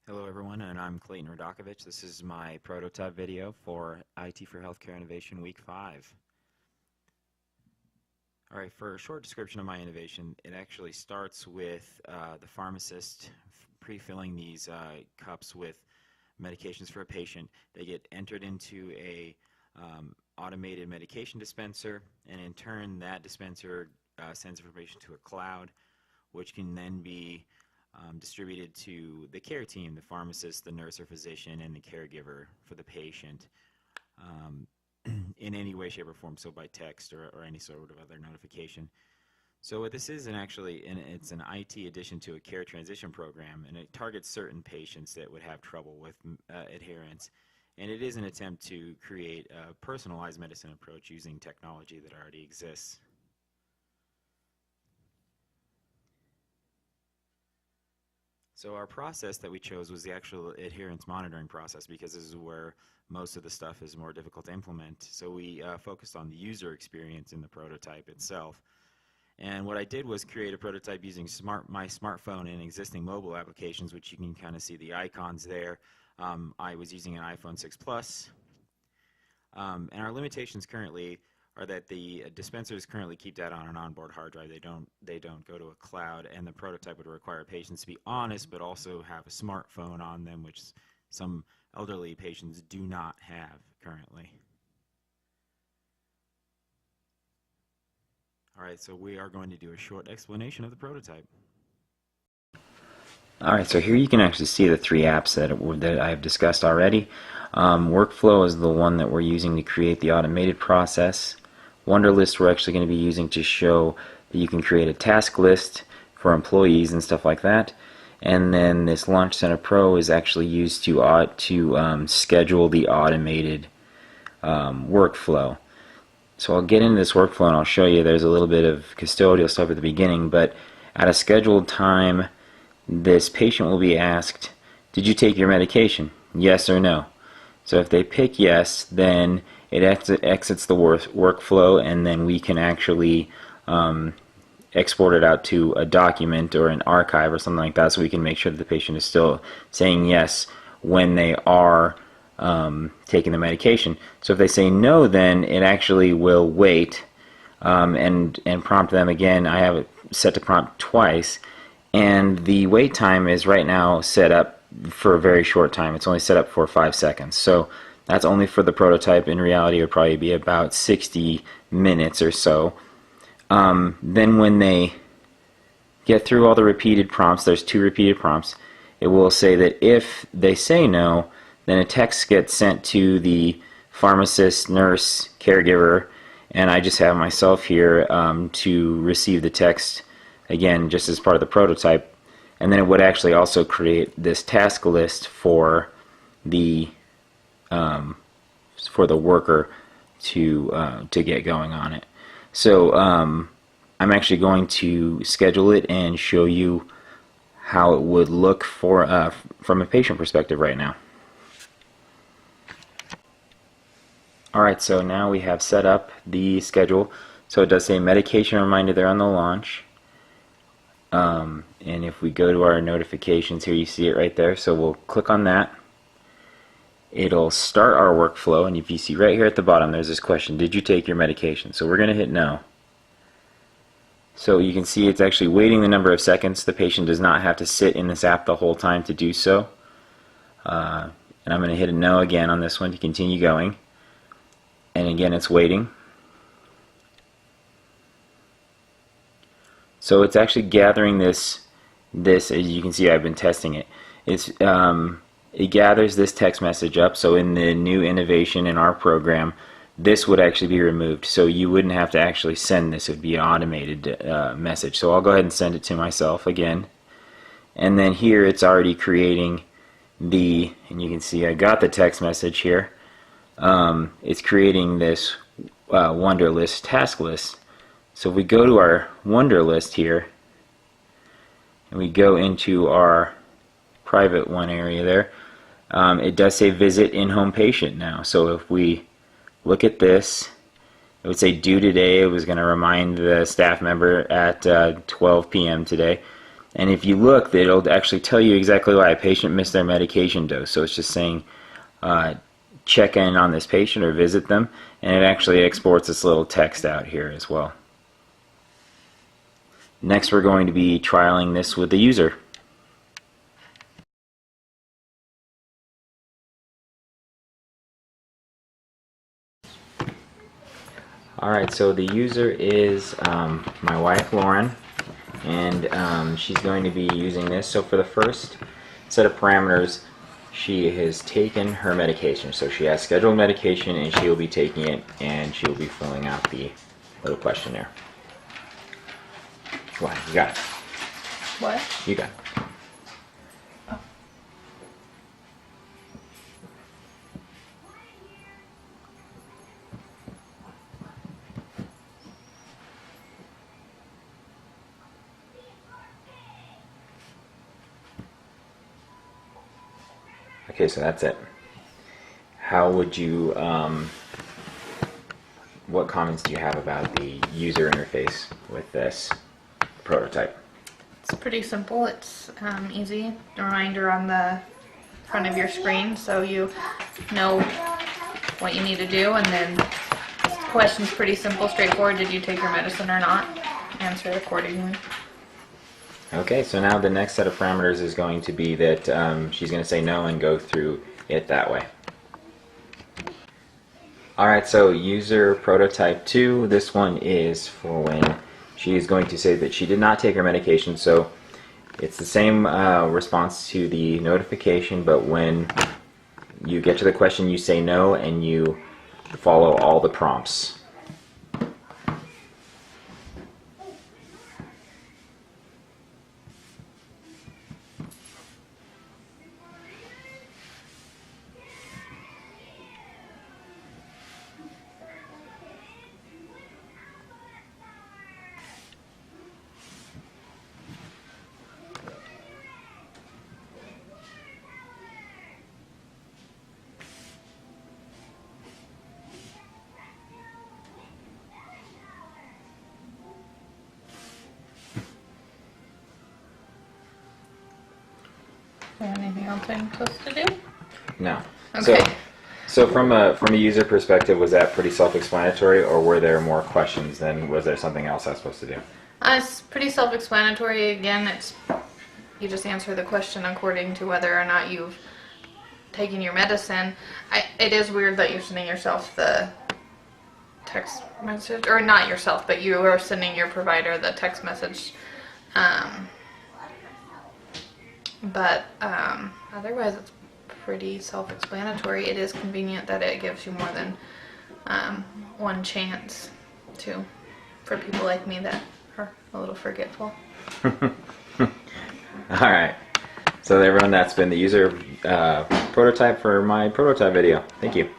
Hello everyone, and I'm Clayton Radakovich. This is my prototype video for IT for Healthcare Innovation Week 5. Alright, for a short description of my innovation, it actually starts with the pharmacist pre-filling these cups with medications for a patient. They get entered into a automated medication dispenser, and in turn that dispenser sends information to a cloud, which can then be distributed to the care team, the pharmacist, the nurse or physician, and the caregiver for the patient in any way, shape, or form, so by text or any sort of other notification. So what this is, it's an IT addition to a care transition program, and it targets certain patients that would have trouble with adherence. And it is an attempt to create a personalized medicine approach using technology that already exists. So our process that we chose was the actual adherence monitoring process, because this is where most of the stuff is more difficult to implement. So we focused on the user experience in the prototype itself. And what I did was create a prototype using my smartphone and existing mobile applications, which you can kind of see the icons there. I was using an iPhone 6 Plus. And our limitations currently are that the dispensers currently keep data on an onboard hard drive. They don't go to a cloud, and the prototype would require patients to be honest but also have a smartphone on them, which some elderly patients do not have currently. Alright, so we are going to do a short explanation of the prototype. Alright, so here you can actually see the three apps that I've discussed already. Workflow is the one that we're using to create the automated process. Wunderlist we're actually going to be using to show that you can create a task list for employees and stuff like that. And then this Launch Center Pro is actually used to schedule the automated workflow. So I'll get into this workflow and I'll show you. There's a little bit of custodial stuff at the beginning, but at a scheduled time, this patient will be asked, did you take your medication? Yes or no? So if they pick yes, then it exits the workflow, and then we can actually export it out to a document or an archive or something like that, so we can make sure that the patient is still saying yes when they are taking the medication. So if they say no, then it actually will wait and prompt them again. I have it set to prompt twice, and the wait time is right now set up for a very short time. It's only set up for 5 seconds. So that's only for the prototype. In reality, it would probably be about 60 minutes or so. Then when they get through all the repeated prompts, there's 2 repeated prompts, it will say that if they say no, then a text gets sent to the pharmacist, nurse, caregiver, and I just have myself here to receive the text, again, just as part of the prototype. And then it would actually also create this task list for the worker to get going on it. So I'm actually going to schedule it and show you how it would look from a patient perspective right now. Alright, so now we have set up the schedule. So it does say medication reminder there on the launch. And if we go to our notifications here, you see it right there. So we'll click on that. It'll start our workflow, and if you see right here at the bottom, there's this question, did you take your medication? So we're going to hit no. So you can see it's actually waiting the number of seconds. The patient does not have to sit in this app the whole time to do so. And I'm going to hit a no again on this one to continue going. And again, it's waiting. So it's actually gathering this, as you can see, I've been testing it. It gathers this text message up. So in the new innovation in our program, this would actually be removed. So you wouldn't have to actually send this. It would be an automated message. So I'll go ahead and send it to myself again. And then here it's already creating and you can see I got the text message here. It's creating this Wunderlist task list. So if we go to our Wunderlist here, and we go into our private one area there, it does say visit in-home patient now. So if we look at this, it would say due today. It was going to remind the staff member at 12 p.m. today. And if you look, it'll actually tell you exactly why a patient missed their medication dose. So it's just saying check in on this patient or visit them, and it actually exports this little text out here as well. Next, we're going to be trialing this with the user. Alright, so the user is my wife Lauren, and she's going to be using this. So for the first set of parameters, she has taken her medication. So she has scheduled medication and she will be taking it, and she will be filling out the little questionnaire. Go ahead, you got it. What? You got it. Okay, so that's it. How would you, what comments do you have about the user interface with this prototype? It's pretty simple. It's easy. A reminder on the front of your screen so you know what you need to do, and then the question's pretty simple, straightforward. Did you take your medicine or not? Answer accordingly. Okay, so now the next set of parameters is going to be that she's going to say no and go through it that way. Alright, so user prototype 2, this one is for when she is going to say that she did not take her medication. So it's the same response to the notification, but when you get to the question you say no and you follow all the prompts. Is there anything else I'm supposed to do? No. Okay. So from a user perspective, was that pretty self-explanatory, or were there more questions? Then was there something else I was supposed to do? It's pretty self-explanatory. Again, it's you just answer the question according to whether or not you've taken your medicine. It is weird that you're sending yourself the text message, or not yourself, but you are sending your provider the text message. But otherwise, it's pretty self-explanatory. It is convenient that it gives you more than one chance to, for people like me that are a little forgetful. Alright, so everyone, that's been the user prototype for my prototype video. Thank you.